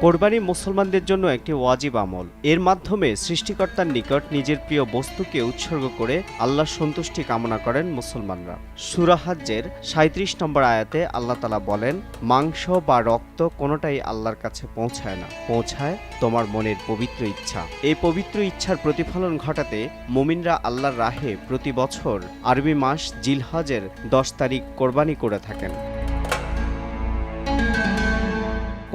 কোরবানি মুসলমানদের জন্য একটি ওয়াজিব আমল। এর মাধ্যমে সৃষ্টিকর্তার নিকট নিজের প্রিয় বস্তুকে উৎসর্গ করে আল্লাহর সন্তুষ্টি কামনা করেন মুসলমানরা। সূরা হজ্জের ৩৭ নম্বর আয়াতে আল্লাহ তাআলা বলেন, মাংস বা রক্ত কোনোটাই আল্লাহর কাছে পৌঁছায় না, পৌঁছায় তোমার মনের পবিত্র ইচ্ছা। এই পবিত্র ইচ্ছার প্রতিফলন ঘটাতে মুমিনরা আল্লাহর রাহে প্রতি বছর আরবি মাস জিলহজের ১০ তারিখ কোরবানি করে থাকেন।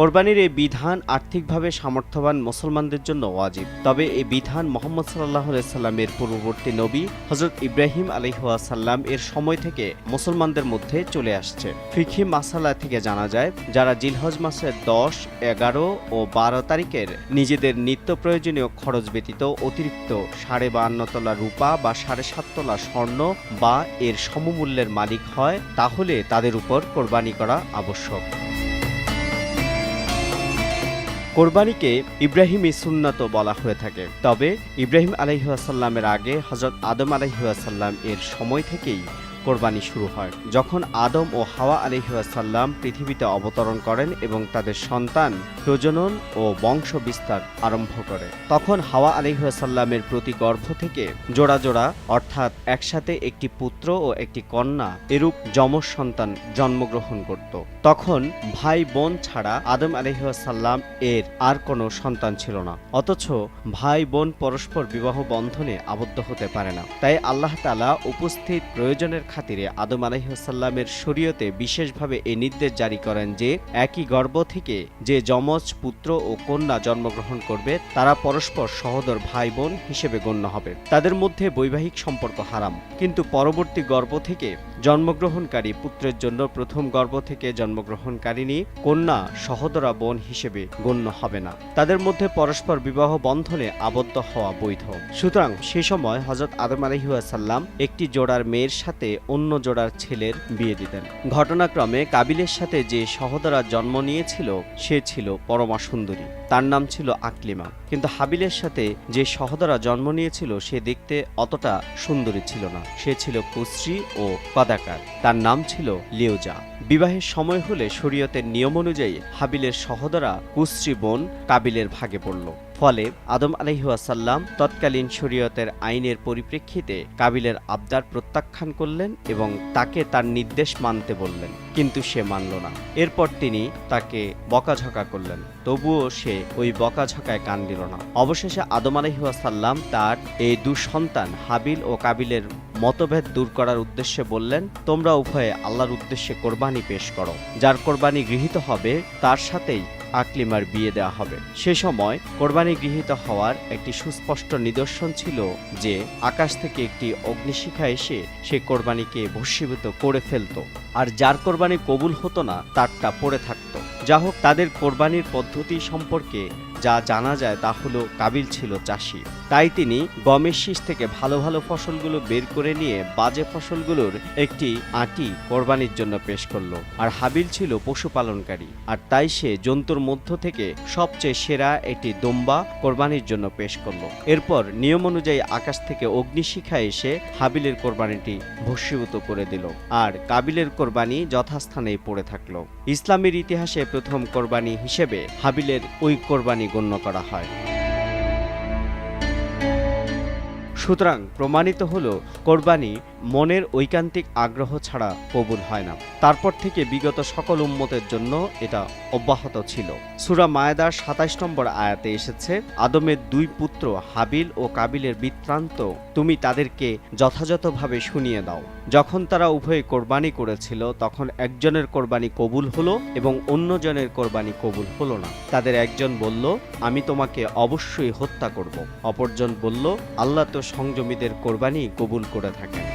কোরবানির এই বিধান আর্থিকভাবে সামর্থ্যবান মুসলমানদের জন্য ওয়াজিব। তবে এই বিধান মুহাম্মদ সাল্লাল্লাহু আলাইহি সাল্লামের পূর্ববর্তী নবী হযরত ইব্রাহিম আলাইহিসসালাম এর সময় থেকে মুসলমানদের মধ্যে চলে আসছে। ফিকহি মাসালা থেকে জানা যায়, যারা জিলহজ মাসের ১০, ১১ ও ১২ তারিখের নিজেদের নিত্য প্রয়োজনীয় খরচ ব্যতীত অতিরিক্ত ৫.৫ তোলা রূপা বা ৭.৫ তোলা স্বর্ণ বা এর সমমূল্যের মালিক হয়, তাহলে তাদের উপর কোরবানি করা আবশ্যক। কোরবানিকে ইব্রাহিমী সুন্নাত বলা হয়ে থাকে। তবে ইব্রাহিম আলাইহিসসালামের আগে হযরত আদম আলাইহিসসালাম এর সময় থেকেই কোরবানি শুরু হয়। যখন আদম ও হাওয়া আলাইহিসসালাম পৃথিবীতে অবতরণ করেন এবং তাদের সন্তান প্রজনন ও বংশ বিস্তার আরম্ভ করে, তখন হাওয়া আলাইহিসসালামের প্রতি গর্ভ থেকে জোড়া জোড়া অর্থাৎ একসাথে একটি পুত্র ও একটি কন্যা এরূপ যমজ সন্তান জন্মগ্রহণ করত। তখন ভাই বোন ছাড়া আদম আলাইহিসসালাম এর আর কোনো সন্তান ছিল না। অথচ ভাই বোন পরস্পর বিবাহ বন্ধনে আবদ্ধ হতে পারে না। তাই আল্লাহ তাআলা উপস্থিত প্রয়োজনের খাতিরে আদম আলাইহিসসালামের শরীয়তে বিশেষভাবে এই নির্দেশ জারি করেন যে একই গর্ভ থেকে যে যমজ পুত্র ও কন্যা জন্মগ্রহণ করবে তারা পরস্পর সহোদর ভাই বোন হিসেবে গণ্য হবে। তাদের মধ্যে বৈবাহিক সম্পর্ক হারাম, কিন্তু পরবর্তী গর্ভ থেকে জন্মগ্রহণকারী পুত্রের জন্য প্রথম গর্ভ থেকে জন্মগ্রহণকারিণী কন্যা সহোদরা বোন হিসেবে গণ্য হবে না। তাদের মধ্যে পরস্পর বিবাহ বন্ধনে আবদ্ধ হওয়া বৈধ। সুতরাং সে সময় হযরত আদম আলাইহিসসালাম একটি জোড়ার মেয়ের সাথে অন্য জোড়ার ছেলের বিয়ে দিতেন। ঘটনাক্রমে কাবিলের সাথে যে সহোদরা জন্ম নিয়েছিল সে ছিল পরমা সুন্দরী, তার নাম ছিল আকলিমা। কিন্তু হাবিলের সাথে যে সহোদরা জন্ম নিয়েছিল সে দেখতে অতটা সুন্দরী ছিল না, সে ছিল কুশ্রী ও কদাকার, তার নাম ছিল লিওজা। বিবাহের সময় হলে শরীয়তের নিয়ম অনুযায়ী হাবিলের সহোদরা কুশ্রী বোন কাবিলের ভাগে পড়ল। ফলে আদম আলাইহিসসালাম তৎকালীন শরীয়তের আইনের পরিপ্রেক্ষিতে কাবিলের আবদার প্রত্যাখ্যান করলেন এবং তাকে তার নির্দেশ মানতে বললেন, কিন্তু সে মানল না। এরপর তিনি তাকে বকাঝকা করলেন, তবুও সে ওই বকাঝকায় কান দিল না। অবশেষে আদম আলাইহিসসালাম তার এই দু সন্তান হাবিল ও কাবিলের মতভেদ দূর করার উদ্দেশ্যে বললেন, তোমরা উভয়ে আল্লাহর উদ্দেশ্যে কোরবানি পেশ করো, যার কোরবানি গৃহীত হবে তার সাথেই আকলিমার বিয়ে দেওয়া হবে। সে সময় কোরবানি গৃহীত হওয়ার একটি সুস্পষ্ট নিদর্শন ছিল যে আকাশ থেকে একটি অগ্নিশিখা এসে সে কোরবানিকে ভস্মীভূত করে ফেলত, আর যার কোরবানি কবুল হতো না তারটা পড়ে থাকত। যা হোক, তাদের কোরবানির পদ্ধতি সম্পর্কে যা জানা যায় তা হলো কাবিল ছিল চাষি, তাই তিনি গমের শীষ থেকে ভালো ভালো ফসলগুলো বের করে নিয়ে বাজে ফসলগুলোর একটি আঁটি কোরবানির জন্য পেশ করলো। আর হাবিল ছিল পশুপালনকারী, আর তাই সে জন্তুর মধ্য থেকে সবচেয়ে সেরা একটি দুম্বা কোরবানির জন্য পেশ করলো। এরপর নিয়ম অনুযায়ী আকাশ থেকে অগ্নিশিখা এসে হাবিলের কোরবানিটি ভস্মীভূত করে দিল, আর কাবিলের কোরবানি যথাস্থানেই পড়ে থাকলো। ইসলামের ইতিহাসে প্রথম কোরবানি হিসেবে হাবিলের ওই কোরবানি গণ্য করা হয়। সুতরাং প্রমাণিত হলো কোরবানি মনের ঐকান্তিক আগ্রহ ছাড়া কবুল হয় না। তারপর থেকে বিগত সকল উম্মতের জন্য এটা অব্যাহত ছিল। সূরা মায়েদার ২৭ নম্বর আয়াতে এসেছে, আদমের দুই পুত্র হাবিল ও কাবিলের বৃত্তান্ত তুমি তাদেরকে যথাযথভাবে শুনিয়ে দাও। যখন তারা উভয়ে কোরবানি করেছিল তখন একজনের কোরবানি কবুল হলো এবং অন্যজনের কোরবানি কবুল হলো না। তাদের একজন বলল, আমি তোমাকে অবশ্যই হত্যা করব। অপরজন বলল, আল্লাহ তো সংযমীদের কোরবানি কবুল করে থাকেন।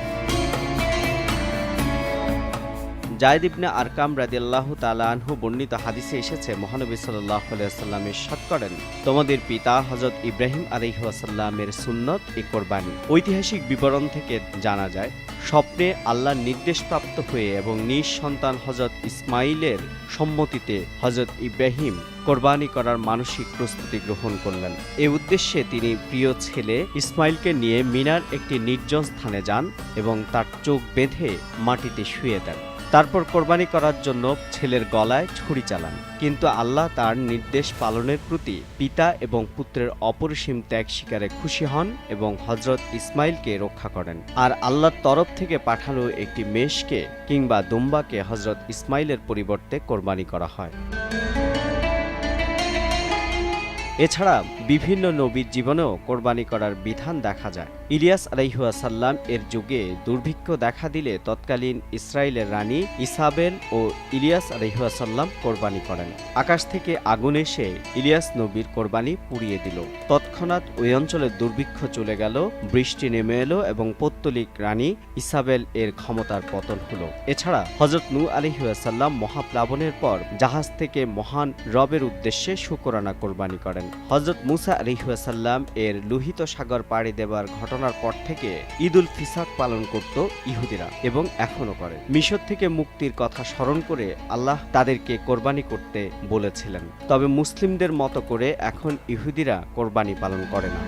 জায়েদ ইবনে আরকাম রাদিয়াল্লাহু তাআলা আনহু বর্ণিত হাদিসে এসেছে, মহানবী সাল্লাল্লাহু আলাইহি ওয়াসাল্লাম ইরশাদ করেন, তোমাদের পিতা হযরত ইব্রাহিম আলাইহিসসালামের সুন্নত এই কোরবানি। ঐতিহাসিক বিবরণ থেকে জানা যায়, স্বপ্নে আল্লাহর নির্দেশপ্রাপ্ত হয়ে এবং নিজ সন্তান হযরত ইসমাইলের সম্মতিতে হযরত ইব্রাহিম কোরবানি করার মানসিক প্রস্তুতি গ্রহণ করলেন। এ উদ্দেশ্যে তিনি প্রিয় ছেলে ইসমাইলকে নিয়ে মিনার একটি নির্জন স্থানে যান এবং তার চোখ বেঁধে মাটিতে শুয়ে দেন। তারপর কোরবানি করার জন্য ছেলের গলায় ছুরি চালান, কিন্তু আল্লাহ তার নির্দেশ পালনের প্রতি পিতা এবং পুত্রের অপরিসীম ত্যাগ স্বীকারে খুশি হন এবং হযরত ইসমাইলকে রক্ষা করেন। আর আল্লাহর তরফ থেকে পাঠানো একটি মেষকে কিংবা দুম্বাকে হযরত ইসমাইলের পরিবর্তে কোরবানি করা হয়। এছাড়া বিভিন্ন নবীর জীবনেও কোরবানি করার বিধান দেখা যায়। ইলিয়াস আলাইহিসসালাম এর যুগে দুর্ভিক্ষ দেখা দিলে তৎকালীন ইসরায়েলের রানী ইসাবেল ও ইলিয়াস আলাইহিসসালাম কোরবানি করেন। আকাশ থেকে আগুন এসে ইলিয়াস নবীর কোরবানি পুড়িয়ে দিল। তৎক্ষণাৎ ওই অঞ্চলের দুর্ভিক্ষ চলে গেল, বৃষ্টি নেমে এলো এবং পৌত্তলিক রানী ইসাবেল এর ক্ষমতার পতন হলো। এছাড়া হযরত নূহ আলাইহিসসালাম মহাপ্লাবনের পর জাহাজ থেকে মহান রবের উদ্দেশ্যে শুকরানা কোরবানি করেন। হযরত মুসা আলাইহিসসালাম এর লোহিত সাগর পাড়ি দেবার ঘটনার পর থেকে ঈদুল ফিসাক পালন করত ইহুদিরা এবং এখনো করে। মিশর থেকে মুক্তির কথা স্মরণ করে আল্লাহ তাদেরকে কোরবানি করতে বলেছিলেন, তবে মুসলিমদের মতো করে এখন ইহুদিরা কোরবানি পালন করে না।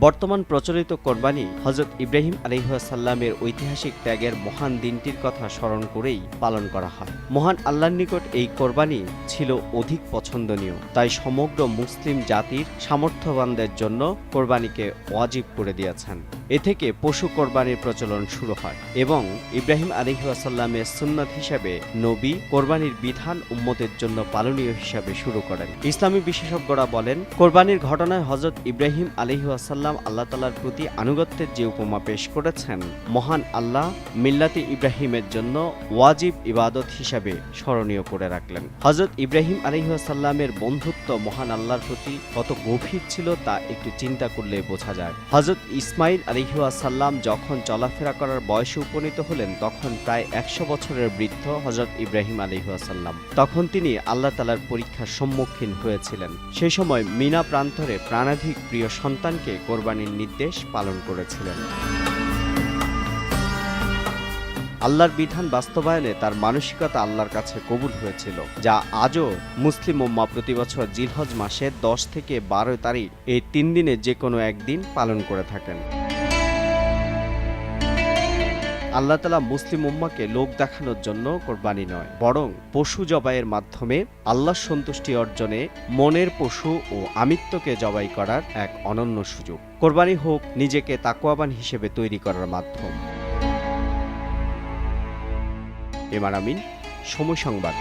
বর্তমান প্রচলিত কোরবানি হযরত ইব্রাহিম আলাইহিসসালামের ঐতিহাসিক ত্যাগের মহান দিনটির কথা স্মরণ করেই পালন করা হয়। মহান আল্লাহর নিকট এই কোরবানি ছিল অধিক পছন্দনীয়, তাই সমগ্র মুসলিম জাতির সামর্থ্যবানদের জন্য কোরবানিকে ওয়াজিব করে দিয়েছেন। এ থেকে পশু কোরবানির প্রচলন শুরু হয় এবং ইব্রাহিম আলাইহিসসালামের সুন্নাত হিসেবে নবী কোরবানির বিধান উম্মতের জন্য পালনীয় হিসাবে শুরু করেন। ইসলামী বিশেষজ্ঞরা বলেন, কোরবানির ঘটনায় হযরত ইব্রাহিম আলাইহিসসালাম আল্লাহ তাআলার প্রতি আনুগত্যের যে উপমা পেশ করেছেন, মহান আল্লাহ মিল্লাতে ইব্রাহিমের জন্য ওয়াজিব ইবাদত হিসাবে স্মরণীয় করে রাখলেন। হযরত ইব্রাহিম আলাইহিসসালামের বন্ধুত্ব মহান আল্লাহর প্রতি কত গভীর ছিল তা একটু চিন্তা করলে বোঝা যায়। হযরত ইসমাইল আলাইহিসসালাম যখন চলাফেরা করার বয়সে উপনীত হলেন তখন প্রায় ১০০ বছরের বৃদ্ধ হযরত ইব্রাহিম আলাইহিসসালাম। তখন তিনি আল্লাহ তাআলার পরীক্ষার সম্মুখীন হয়েছিলেন। সেই সময় মিনা প্রান্তরে প্রাণাধিক প্রিয় সন্তানকে কোরবানির নির্দেশ পালন করেছিলেন। আল্লাহর বিধান বাস্তবায়নে তার মানসিকতা আল্লাহর কাছে কবুল হয়েছিল, যা আজও মুসলিম উম্মাহ প্রতি বছর জিলহজ মাসের ১০ থেকে ১২ তারিখ এই ৩ দিনে যে কোনো একদিন পালন করে থাকেন। আল্লাহ তাআলা মুসলিম উম্মাহকে লোক দেখানোর জন্য কোরবানি নয়, বরং পশু জবাইয়ের মাধ্যমে আল্লাহর সন্তুষ্টি অর্জনে মনের পশু ও আমিত্বকে জবাই করার এক অনন্য সুযোগ। কোরবানি হোক নিজেকে তাকওয়াবান হিসেবে তৈরি করার মাধ্যম। এমআর আমিন, সময় সংবাদ।